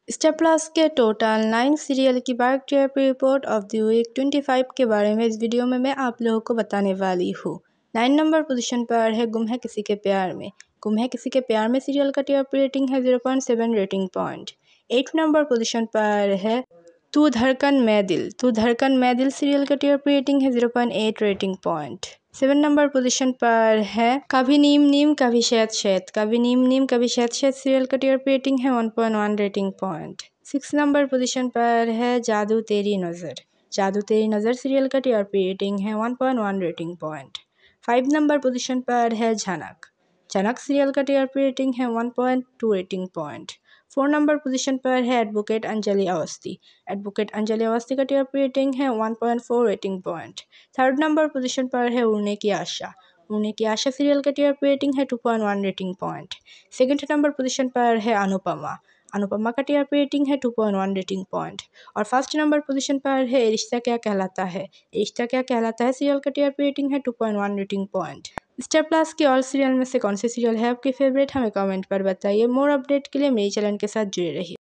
Star Plus के total 9 serial की बाइक TRP report of the week 25 के बारे में इस वीडियो में मैं आप लोगों को बताने वाली हूँ। 9 नंबर पोजीशन पर है गुम है किसी के प्यार में। गुम है किसी के प्यार में सीरियल का टीआरपी रेटिंग है 0.7 रेटिंग पॉइंट। 8 नंबर पोजीशन पर है तू धड़कन मैं दिल। तू धड़कन मैं दिल सीरियल का टीआरपी रेटिंग है 0.8 रेटिंग पॉइंट। 7 नंबर पोजीशन पर है कभी नीम नीम कभी शहद शहद। कभी नीम नीम कभी शहद शहद सीरियल का टीआरपी रेटिंग है 1.1 रेटिंग पॉइंट। 6 नंबर पोजीशन पर है जादू तेरी नज़र। जादू तेरी नज़र सीरियल का टीआरपी रेटिंग है 1.1 रेटिंग पॉइंट। 5 नंबर पोजीशन पर है झनक। झनक सीरियल का टीआरपी रेटिंग है 1.2 रेटिंग पॉइंट। 4 नंबर पोजीशन पर है एडवोकेट अंजलि अवस्थी। एडवोकेट अंजलि अवस्थी का टीआरपी रेटिंग है 1.4 rating point. 3rd number position पर है उड़ने की आशा। उड़ने की आशा सीरियल का टीआरपी रेटिंग है 2.1 rating point. 2nd number position पर है अनुपमा। अनुपमा का टीआरपी रेटिंग है 2.1 रेटिंग पॉइंट। और 1st नंबर पोजीशन पर है रिश्ता क्या कहलाता है। रिश्ता क्या कहलाता है सीरियल का टीआरपी रेटिंग है 2.1 रेटिंग पॉइंट। स्टार प्लस के ऑल सीरियल में से कौन से सीरियल है आपके फेवरेट, हमें कमेंट पर बताइए। मोर अपडेट के लिए मेरे चैनल के साथ जुड़े रहिए।